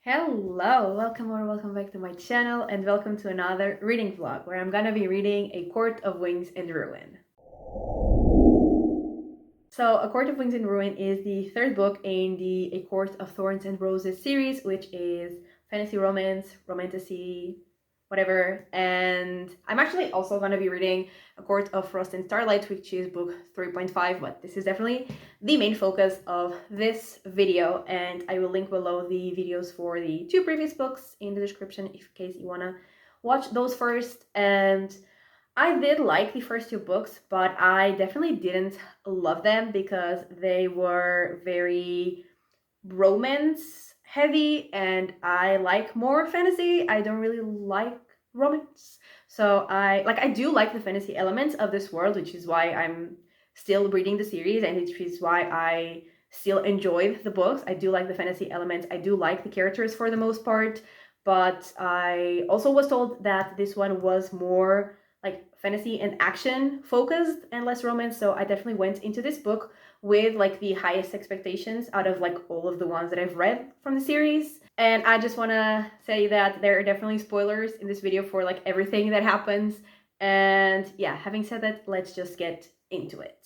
Hello, welcome or welcome back to my channel and welcome to another reading vlog where I'm gonna be reading A Court of Wings and Ruin. So A Court of Wings and Ruin is the third book in the A Court of Thorns and Roses series, which is fantasy romance, romantasy, whatever. And I'm actually also going to be reading A Court of Frost and Starlight, which is book 3.5, but this is definitely the main focus of this video, and I will link below the videos for the two previous books in the description in case you want to watch those first. And I did like the first two books, but I definitely didn't love them because they were very romance heavy and I like more fantasy. I don't really like romance. So I do like the fantasy elements of this world, which is why I'm still reading the series and which is why I still enjoy the books. I do like the fantasy elements. I do like the characters for the most part, but I also was told that this one was more like fantasy and action focused and less romance. So I definitely went into this book with like the highest expectations out of like all of the ones that I've read from the series. And I just want to say that there are definitely spoilers in this video for like everything that happens. And yeah, having said that, let's just get into it.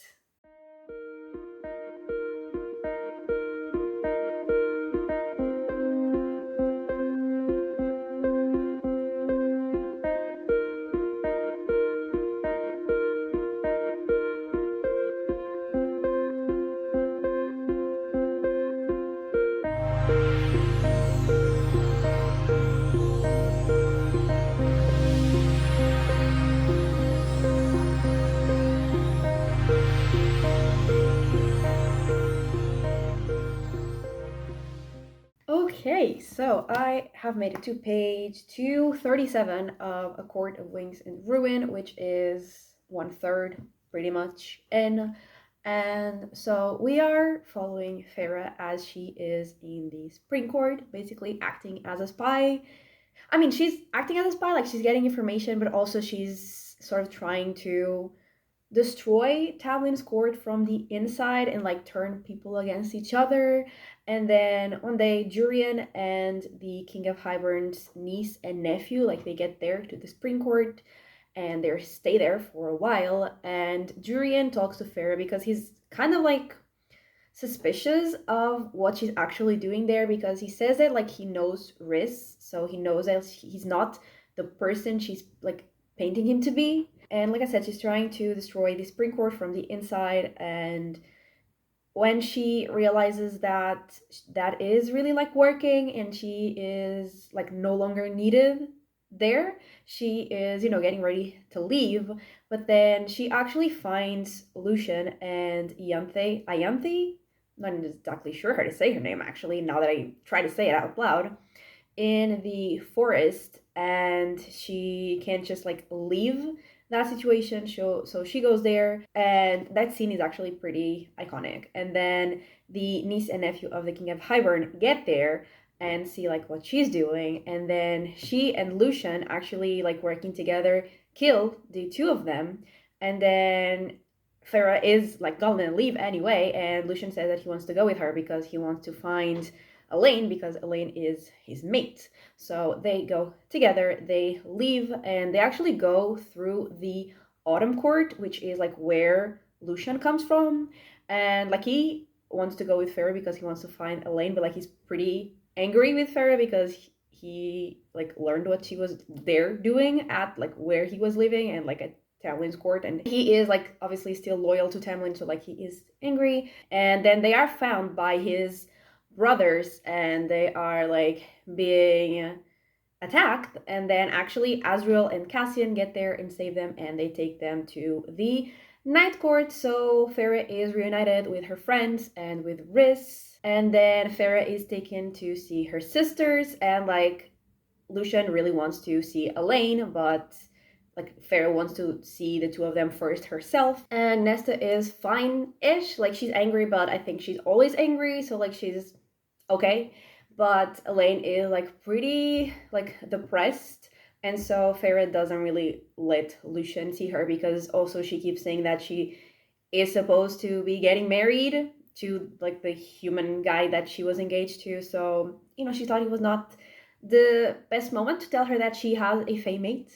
Okay, so I have made it to page 237 of A Court of Wings and Ruin, which is 1/3 pretty much in. And so we are following Farah as she is in the Supreme Court, basically acting as a spy. I mean, she's acting as a spy, like she's getting information, but also she's sort of trying to destroy Tavlin's court from the inside and like turn people against each other. And then one day, Jurian and the King of Hybern's niece and nephew, like they get there to the Supreme Court and they stay there for a while. And Jurian talks to Farah because he's kind of like suspicious of what she's actually doing there because he says that like he knows Riz, so he knows that he's not the person she's like painting him to be. And like I said, she's trying to destroy the Supreme Court from the inside. And when she realizes that that is really like working and she is like no longer needed there, she is, getting ready to leave. But then she actually finds Lucian and Ianthe, not exactly sure how to say her name actually, now that I try to say it out loud, in the forest, and she can't just like leave that situation. So she goes there, and that scene is actually pretty iconic. And then the niece and nephew of the King of Hybern get there and see like what she's doing, and then she and Lucian actually like working together kill the two of them. And then Farah is like gonna leave anyway, and Lucian says that he wants to go with her because he wants to find Elaine because Elaine is his mate. So they go together, they leave, and they actually go through the Autumn Court, which is like where Lucian comes from. And like he wants to go with Farah because he wants to find Elaine, but like he's pretty angry with Farah because he like learned what she was there doing at like where he was living and like at Tamlin's court, and he is like obviously still loyal to Tamlin, so like he is angry. And then they are found by his brothers and they are like being attacked, and then actually Azriel and Cassian get there and save them, and they take them to the Night Court. So Farah is reunited with her friends and with Riz, and then Farah is taken to see her sisters, and like Lucian really wants to see Elaine, but like Farah wants to see the two of them first herself. And Nesta is fine-ish, like she's angry, but I think she's always angry, so like she's okay. But Elaine is like pretty like depressed, and so Farah doesn't really let Lucian see her because also she keeps saying that she is supposed to be getting married to like the human guy that she was engaged to. So she thought it was not the best moment to tell her that she has a faymate,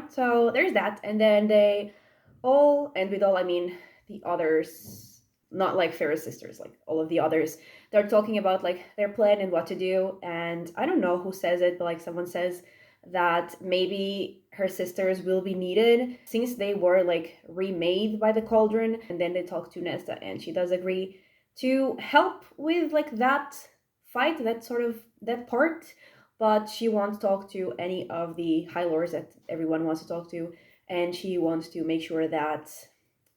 so there's that. And then they all, and with all I mean the others, not like Farrah's sisters, like all of the others, they're talking about like their plan and what to do. And I don't know who says it, but like someone says that maybe her sisters will be needed since they were like remade by the cauldron. And then they talk to Nesta, and she does agree to help with like that fight, that sort of that part. But she won't talk to any of the High Lords that everyone wants to talk to, and she wants to make sure that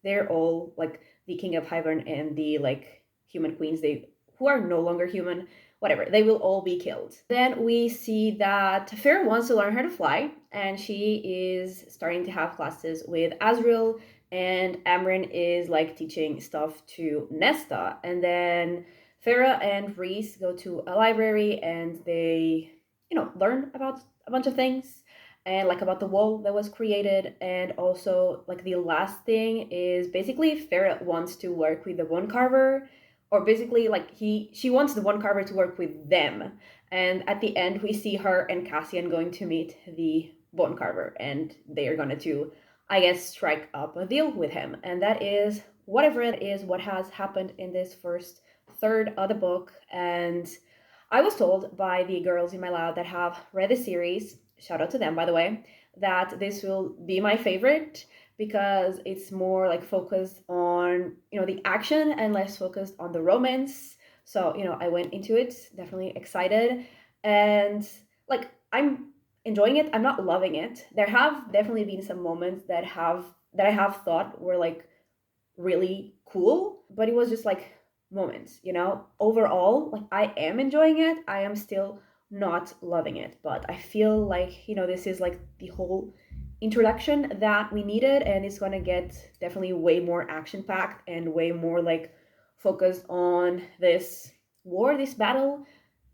they're all like the King of Hybern and the like human queens, they who are no longer human, whatever, they will all be killed. Then we see that Farrah wants to learn how to fly, and she is starting to have classes with Azriel, and Amryn is like teaching stuff to Nesta. And then Farrah and Rhys go to a library, and they, learn about a bunch of things, and like about the wall that was created. And also like the last thing is basically Farrah wants to work with the one carver, or basically like she wants the one carver to work with them. And at the end we see her and Cassian going to meet the bone carver, and they are going to, I guess, strike up a deal with him. And that is whatever it is what has happened in this first third of the book. And I was told by the girls in my lab that have read the series, shout out to them by the way, that this will be my favorite because it's more like focused on, the action and less focused on the romance. So, I went into it definitely excited, and like I'm enjoying it. I'm not loving it. There have definitely been some moments that I have thought were like really cool, but it was just like moments, overall like I am enjoying it. I am still not loving it, but I feel like, this is like the whole introduction that we needed, and it's going to get definitely way more action packed and way more like focused on this war, this battle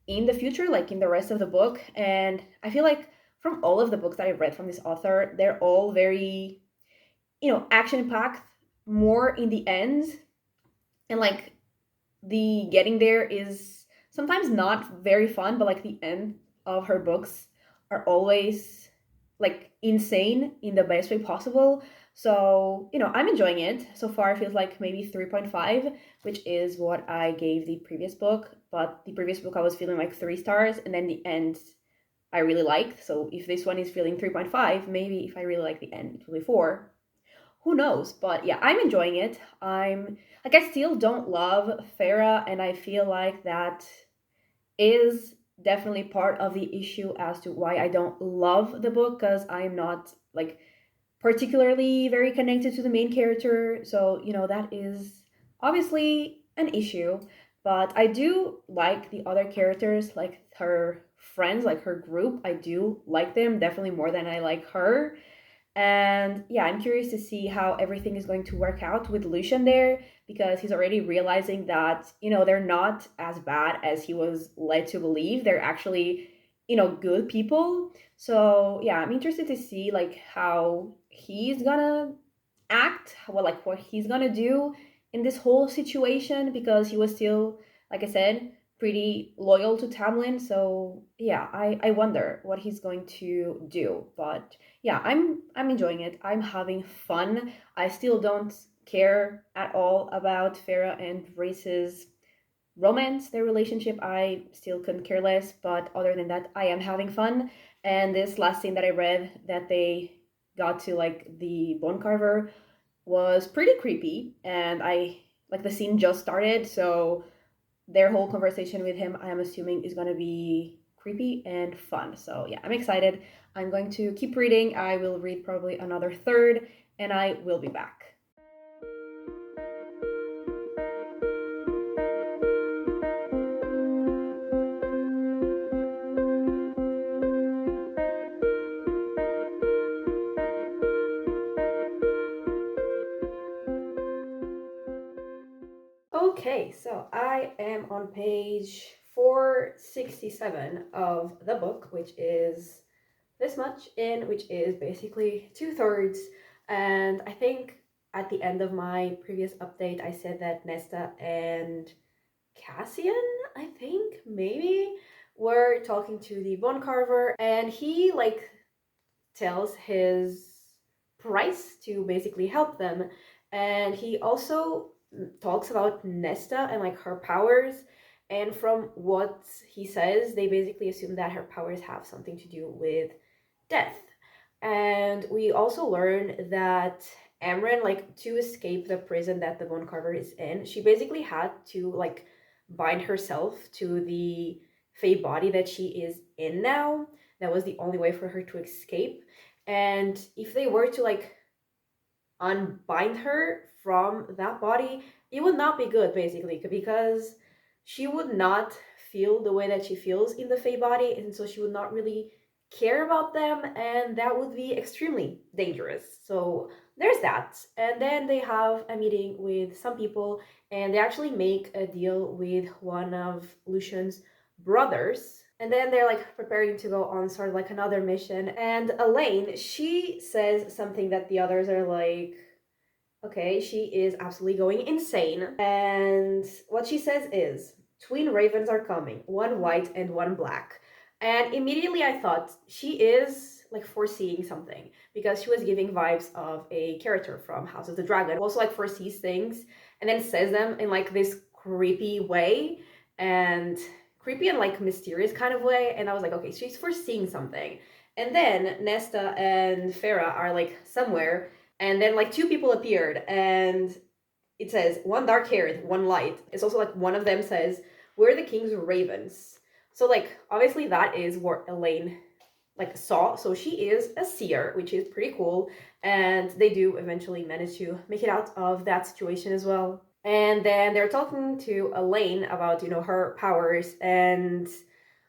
in the future, like in the rest of the book. And I feel like from all of the books that I've read from this author, they're all very, action packed more in the end. And like the getting there is sometimes not very fun, but like the end of her books are always like insane in the best way possible. So, I'm enjoying it. So far it feels like maybe 3.5, which is what I gave the previous book. But the previous book I was feeling like 3 stars, and then the end I really liked. So if this one is feeling 3.5, maybe if I really like the end, it will be 4. Who knows? But yeah, I'm enjoying it. I'm like, I still don't love Farrah, and I feel like that is definitely part of the issue as to why I don't love the book, because I'm not like particularly very connected to the main character. So, that is obviously an issue. But I do like the other characters, like her friends, like her group. I do like them definitely more than I like her. And yeah, I'm curious to see how everything is going to work out with Lucian there, because he's already realizing that, they're not as bad as he was led to believe. They're actually, good people. So yeah, I'm interested to see like how he's gonna act, like what he's gonna do in this whole situation, because he was still, like I said, pretty loyal to Tamlin. So yeah, I wonder what he's going to do. But yeah, I'm enjoying it. I'm having fun. I still don't care at all about Farrah and Rhys's romance, their relationship. I still couldn't care less. But other than that, I am having fun. And this last scene that I read, that they got to like the bone carver, was pretty creepy. And I like the scene just started, so their whole conversation with him, I am assuming, is going to be creepy and fun. So yeah, I'm excited. I'm going to keep reading. I will read probably another third, and I will be back. Okay, so I am on page 467 of the book, which is this much in, which is basically 2/3. And I think at the end of my previous update, I said that Nesta and Cassian, I think, maybe, were talking to the bone carver, and he like tells his price to basically help them. And he also talks about Nesta and like her powers. And from what he says, they basically assume that her powers have something to do with death. And we also learn that Amren, like, to escape the prison that the bone carver is in, she basically had to like bind herself to the Fey body that she is in now. That was the only way for her to escape. And if they were to like unbind her from that body, it would not be good, basically, because she would not feel the way that she feels in the Fey body, and so she would not really care about them, and that would be extremely dangerous. So there's that. And then they have a meeting with some people, and they actually make a deal with one of Lucian's brothers. And then they're like preparing to go on sort of like another mission. And Elaine, she says something that the others are like, okay, she is absolutely going insane. And what she says is, twin ravens are coming, one white and one black. And immediately I thought she is like foreseeing something, because she was giving vibes of a character from House of the Dragon, who also like foresees things and then says them in like this creepy way, and creepy and like mysterious kind of way. And I was like, okay, she's foreseeing something. And then Nesta and Farah are like somewhere, and then like two people appeared, and it says one dark haired, one light. It's also like one of them says, we're the king's ravens. So like obviously that is what Elaine like saw. So she is a seer, which is pretty cool. And they do eventually manage to make it out of that situation as well. And then they're talking to Elaine about, you know, her powers. And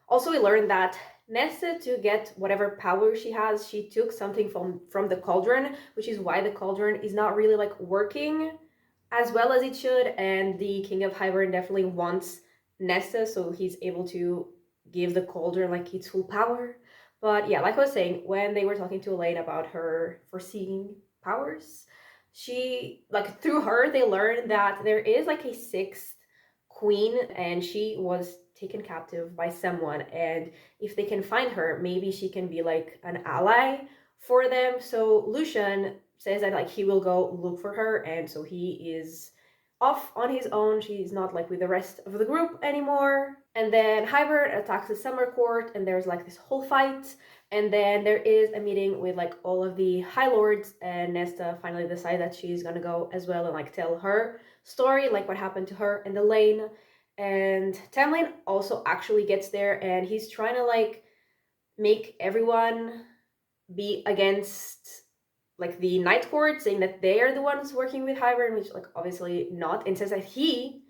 also we learned that Nesta, to get whatever power she has, she took something from the cauldron, which is why the cauldron is not really like working as well as it should. And the King of Hybern definitely wants Nesta, so he's able to give the cauldron like its full power. But yeah, like I was saying, when they were talking to Elaine about her foreseeing powers, she like through her they learned that there is like a sixth queen, and she was taken captive by someone, and if they can find her, maybe she can be like an ally for them. So Lucian says that like he will go look for her, and so he is off on his own. She's not like with the rest of the group anymore. And then Hybern attacks the summer court, and there's like this whole fight. And then there is a meeting with like all of the High Lords, and Nesta finally decides that she's gonna go as well and like tell her story, like what happened to her and Elaine. And Tamlin also actually gets there, and he's trying to like make everyone be against like the Night Court, saying that they are the ones working with Hybern, which like obviously not, and says that he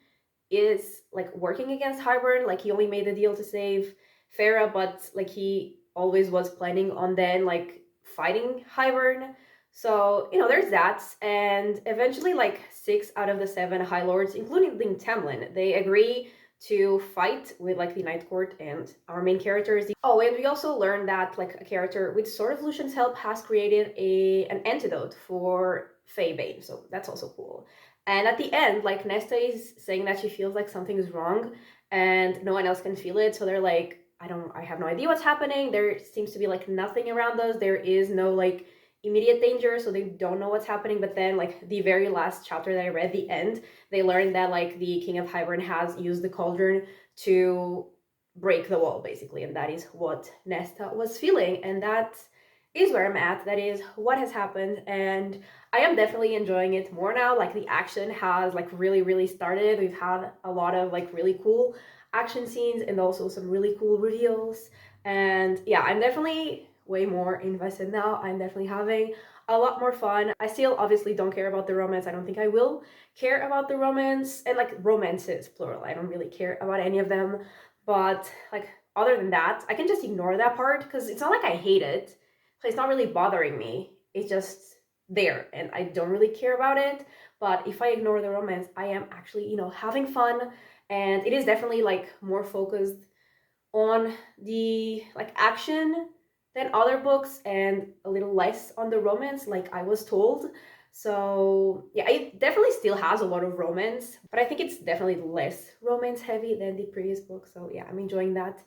is like working against Hybern, like he only made the deal to save Farah, but like he always was planning on then like fighting Hybern. So, you know, there's that. And eventually, like 6 out of the 7 High Lords, including Tamlin, they agree to fight with like the Night Court and our main characters. Oh, and we also learned that like a character with Sword of Lucian's help has created an antidote for Feybane. So that's also cool. And at the end, like Nesta is saying that she feels like something is wrong and no one else can feel it. So they're like, I have no idea what's happening. There seems to be like nothing around us. There is no like immediate danger, so they don't know what's happening. But then like the very last chapter that I read, the end, they learned that like the King of Hybern has used the cauldron to break the wall basically, and that is what Nesta was feeling, and that is where I'm at. That is what has happened, and I am definitely enjoying it more now. Like the action has like really started. We've had a lot of like really cool action scenes and also some really cool reveals, and yeah, I'm definitely way more invested now. I'm definitely having a lot more fun. I still obviously don't care about the romance. I don't think I will care about the romance, and like romances plural. I don't really care about any of them, but like other than that, I can just ignore that part because it's not like I hate it. So it's not really bothering me. It's just there and I don't really care about it. But if I ignore the romance, I am actually, you know, having fun, and it is definitely like more focused on the like action than other books and a little less on the romance, like I was told. So yeah, it definitely still has a lot of romance, but I think it's definitely less romance heavy than the previous book. So yeah, I'm enjoying that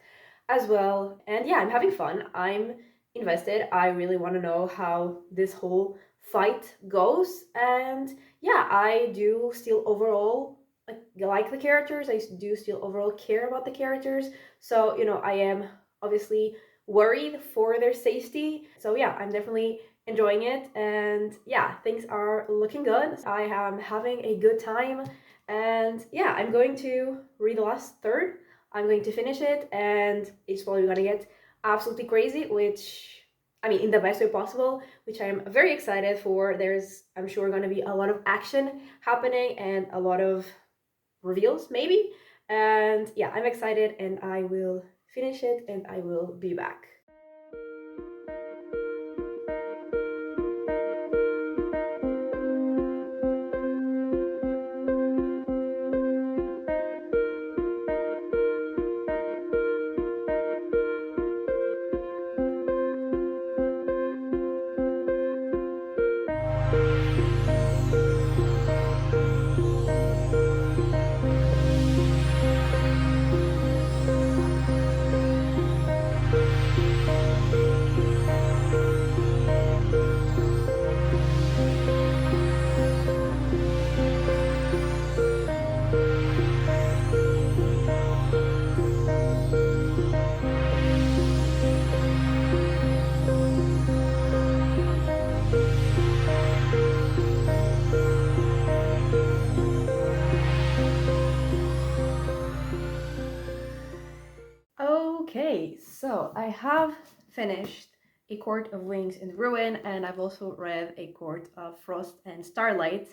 as well. And yeah, I'm having fun. I'm invested. I really want to know how this whole fight goes. And yeah, I do still overall like the characters. I do still overall care about the characters. So, I am obviously worried for their safety. So yeah, I'm definitely enjoying it. And yeah, things are looking good. I am having a good time. And yeah, I'm going to read the last third. I'm going to finish it, and it's probably gonna get absolutely crazy, which, I mean, in the best way possible, which I'm very excited for. There's, I'm sure, gonna be a lot of action happening and a lot of reveals, maybe. And yeah, I'm excited, and I will finish it, and I will be back. Okay, so I have finished A Court of Wings and Ruin, and I've also read A Court of Frost and Starlight.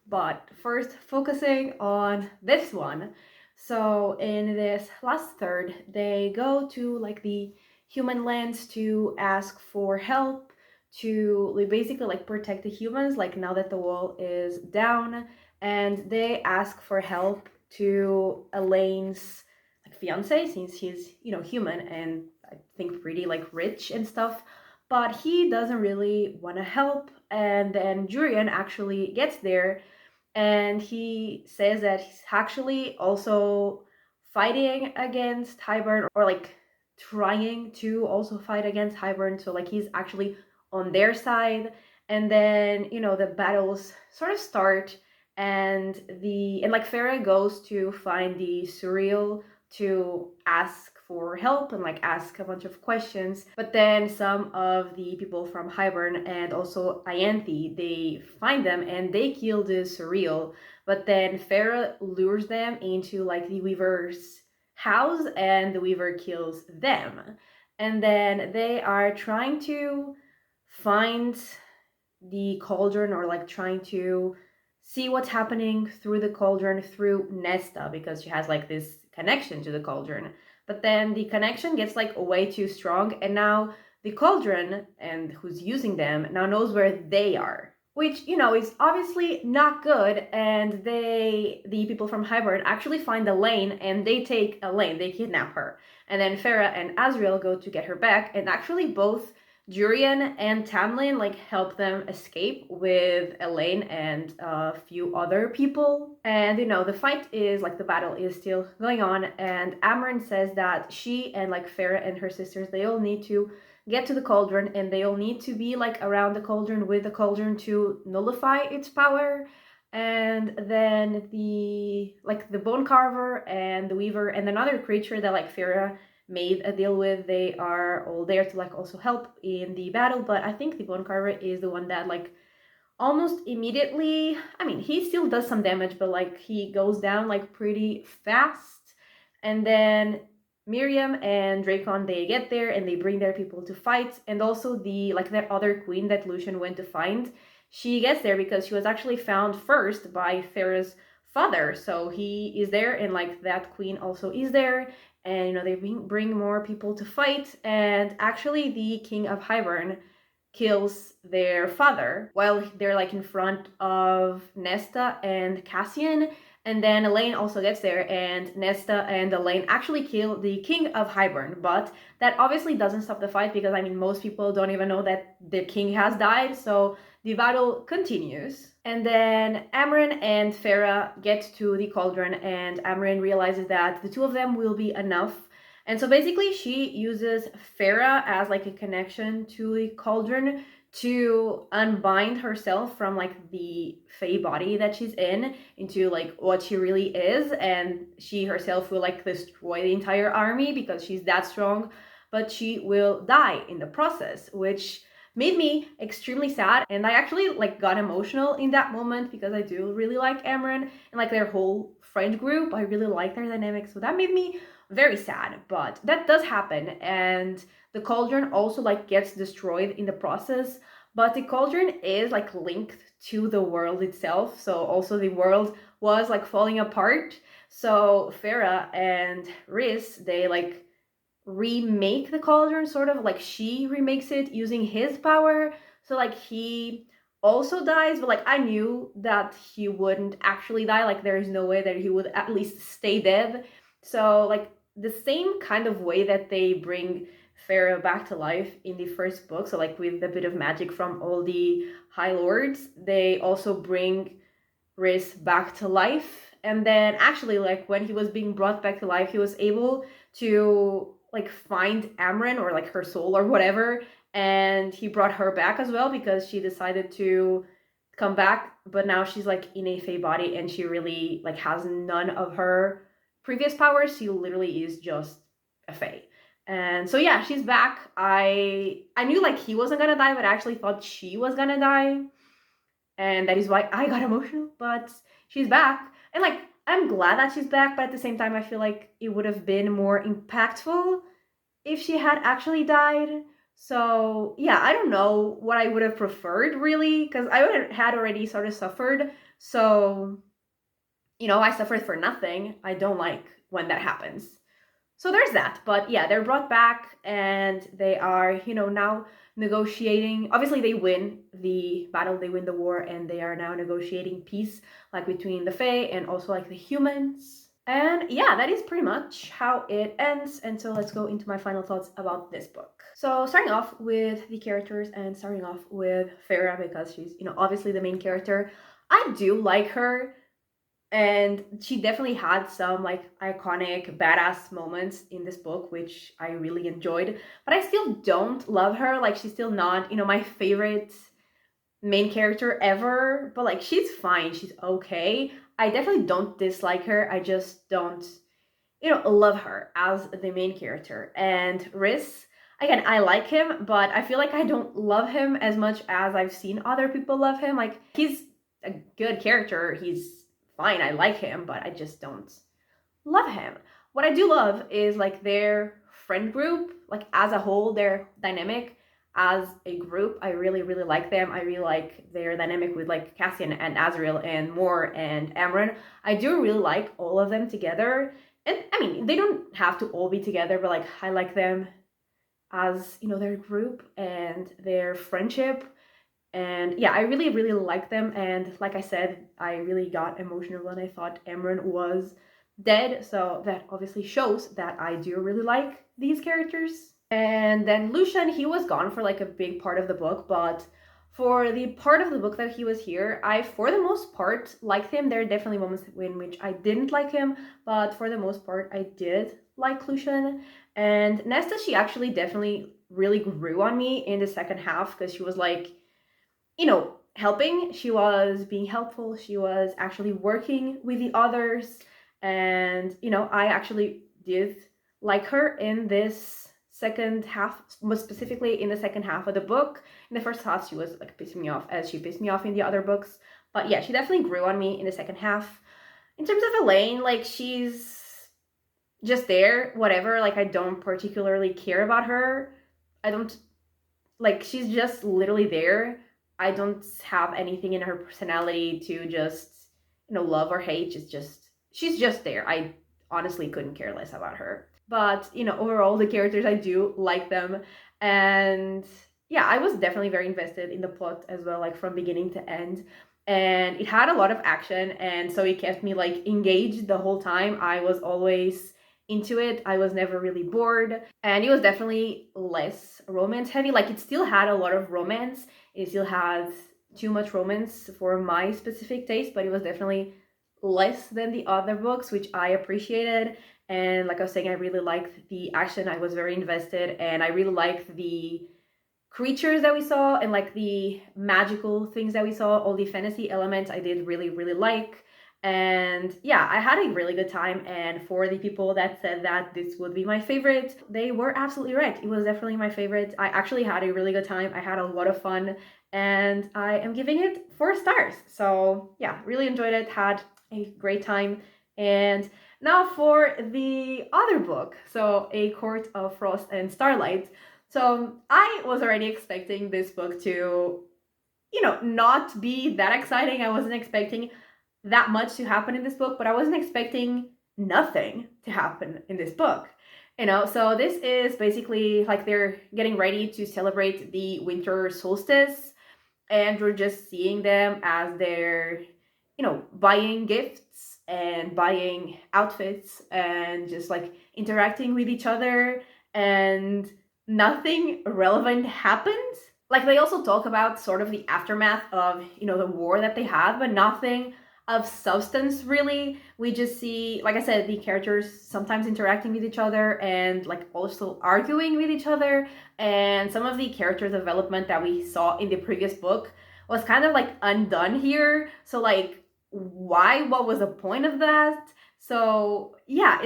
But first, focusing on this one. So, in this last third, they go to like the human lands to ask for help to basically like protect the humans, like now that the wall is down, and they ask for help to Elaine's fiance, since he's human and I think pretty like rich and stuff, but he doesn't really want to help. And then Jurian actually gets there, and he says that he's actually also fighting against Hybern, or like trying to also fight against Hybern, so like he's actually on their side. And then the battles sort of start, and like Farah goes to find the surreal to ask for help and like ask a bunch of questions. But then some of the people from Hybern and also Ianthe, they find them and they kill the surreal. But then Farah lures them into like the Weaver's house, and the Weaver kills them. And then they are trying to find the cauldron, or like trying to see what's happening through the cauldron through Nesta, because she has like this connection to the cauldron. But then the connection gets like way too strong, and now the cauldron and who's using them now knows where they are, which is obviously not good. And the people from Hybern actually find Elaine, and they take Elaine, they kidnap her. And then Farah and Azriel go to get her back, and actually both Jurian and Tamlin like help them escape with Elaine and a few other people. And the fight is like, the battle is still going on, and Amren says that she and like Farah and her sisters, they all need to get to the cauldron, and they all need to be like around the cauldron with the cauldron to nullify its power. And then the bone carver and the weaver and another creature that like Farah made a deal with, they are all there to like also help in the battle. But I think the bone carver is the one that like almost immediately, I mean, he still does some damage, but like he goes down like pretty fast. And then Miriam and Dracon, they get there and they bring their people to fight. And also the like that other queen that Lucian went to find, she gets there because she was actually found first by Farah's father. So he is there, and like that queen also is there. And they bring more people to fight. And actually the king of Hybern kills their father while they're like in front of Nesta and Cassian. And then Elaine also gets there, and Nesta and Elaine actually kill the king of Hybern. But that obviously doesn't stop the fight, because I mean, most people don't even know that the king has died. So the battle continues. And then Amren and Farah get to the cauldron, and Amren realizes that the two of them will be enough. And so basically she uses Farah as like a connection to the cauldron to unbind herself from like the fey body that she's in into like what she really is, and she herself will like destroy the entire army because she's that strong, but she will die in the process, which made me extremely sad. And I actually like got emotional in that moment because I do really like Amren and like their whole friend group. I really like their dynamics, so that made me very sad. But that does happen, and the cauldron also like gets destroyed in the process, but the cauldron is like linked to the world itself, so also the world was like falling apart. So Farah and Riz, they like remake the cauldron, sort of like she remakes it using his power. So like he also dies, but like I knew that he wouldn't actually die. Like there is no way that he would at least stay dead. So like the same kind of way that they bring Pharaoh back to life in the first book, so like with a bit of magic from all the High Lords, they also bring Riz back to life. And then actually like when he was being brought back to life, he was able to like find Amren or like her soul or whatever, and he brought her back as well because she decided to come back, but now she's like in a fey body and she really like has none of her previous powers. She literally is just a fey. And so yeah, she's back. I knew like he wasn't gonna die, but I actually thought she was gonna die, and that is why I got emotional. But she's back, and like I'm glad that she's back, but at the same time I feel like it would have been more impactful if she had actually died. So yeah, I don't know what I would have preferred really, because I would have had already sort of suffered. So I suffered for nothing. I don't like when that happens. So there's that. But yeah, they're brought back and they are, now negotiating. Obviously, they win the battle, they win the war, and they are now negotiating peace, like between the Fae and also like the humans. And yeah, that is pretty much how it ends. And so let's go into my final thoughts about this book. So starting off with the characters and starting off with Farah, because she's, obviously the main character. I do like her, and she definitely had some like iconic badass moments in this book, which I really enjoyed, but I still don't love her. Like she's still not my favorite main character ever, but like she's fine, she's okay. I definitely don't dislike her, I just don't love her as the main character. And Riz, again, I like him, but I feel like I don't love him as much as I've seen other people love him. Like he's a good character, he's fine, I like him, but I just don't love him. What I do love is like their friend group, like as a whole, their dynamic as a group. I really, really like them. I really like their dynamic with like Cassian and Azriel and Moore and Amren. I do really like all of them together. And I mean, they don't have to all be together, but like I like them as, their group and their friendship. And yeah, I really, really like them. And like I said, I really got emotional when I thought Amren was dead. So that obviously shows that I do really like these characters. And then Lucian, he was gone for like a big part of the book, but for the part of the book that he was here, I, for the most part, liked him. There are definitely moments in which I didn't like him, but for the most part, I did like Lucian. And Nesta, she actually definitely really grew on me in the second half because she was like, helping. She was being helpful. She was actually working with the others. And, I actually did like her in this second half, most specifically in the second half of the book. In the first half, she was like pissing me off as she pissed me off in the other books. But yeah, she definitely grew on me in the second half. In terms of Elaine, like she's just there, whatever. Like I don't particularly care about her. I don't, like, she's just literally there. I don't have anything in her personality to just, love or hate. She's just there. I honestly couldn't care less about her. But, overall, the characters, I do like them. And yeah, I was definitely very invested in the plot as well, like from beginning to end. And it had a lot of action. And so it kept me like engaged the whole time. I was always into it. I was never really bored. And it was definitely less romance heavy. Like it still had a lot of romance. It still has too much romance for my specific taste, but it was definitely less than the other books, which I appreciated. And like I was saying, I really liked the action. I was very invested, and I really liked the creatures that we saw and like the magical things that we saw. All the fantasy elements I did really, really like. And yeah, I had a really good time. And for the people that said that this would be my favorite, they were absolutely right. It was definitely my favorite. I actually had a really good time. I had a lot of fun, and I am giving it 4 stars. So yeah, really enjoyed it, had a great time. And now for the other book, so A Court of Frost and Starlight. So I was already expecting this book to, not be that exciting. I wasn't expecting that much to happen in this book, but I wasn't expecting nothing to happen in this book. So this is basically like they're getting ready to celebrate the winter solstice, and we're just seeing them as they're, buying gifts and buying outfits and just like interacting with each other, and nothing relevant happens. Like they also talk about sort of the aftermath of, the war that they had, but nothing of substance really. We just see, like I said, the characters sometimes interacting with each other and like also arguing with each other. And some of the character development that we saw in the previous book was kind of like undone here. So like, why? What was the point of that? So yeah,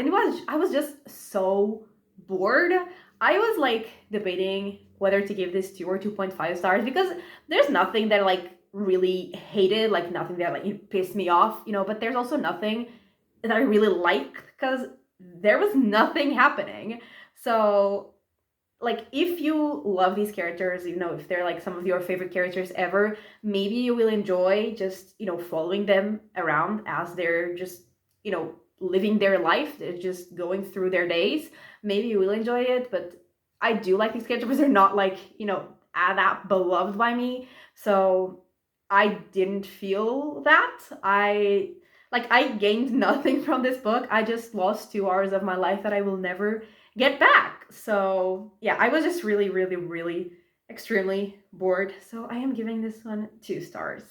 I was just so bored. I was like debating whether to give this 2 or 2.5 stars, because there's nothing that like really hated, like nothing that like pissed me off, but there's also nothing that I really like, because there was nothing happening. So like if you love these characters, if they're like some of your favorite characters ever, maybe you will enjoy just, following them around as they're just, living their life. They're just going through their days. Maybe you will enjoy it, but I do like these characters, but they're not like, that beloved by me. So I didn't feel that. I gained nothing from this book. I just lost 2 hours of my life that I will never get back. So yeah, I was just really, really, really extremely bored. So I am giving this one 2 stars.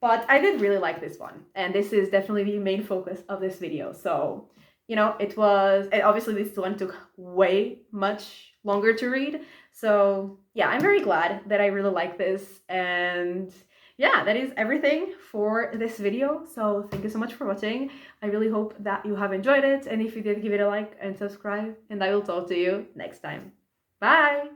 But I did really like this one, and this is definitely the main focus of this video. So, it was, and obviously this one took way much longer to read. So yeah, I'm very glad that I really like this. And yeah, that is everything for this video. So thank you so much for watching. I really hope that you have enjoyed it. And if you did, give it a like and subscribe, and I will talk to you next time. Bye!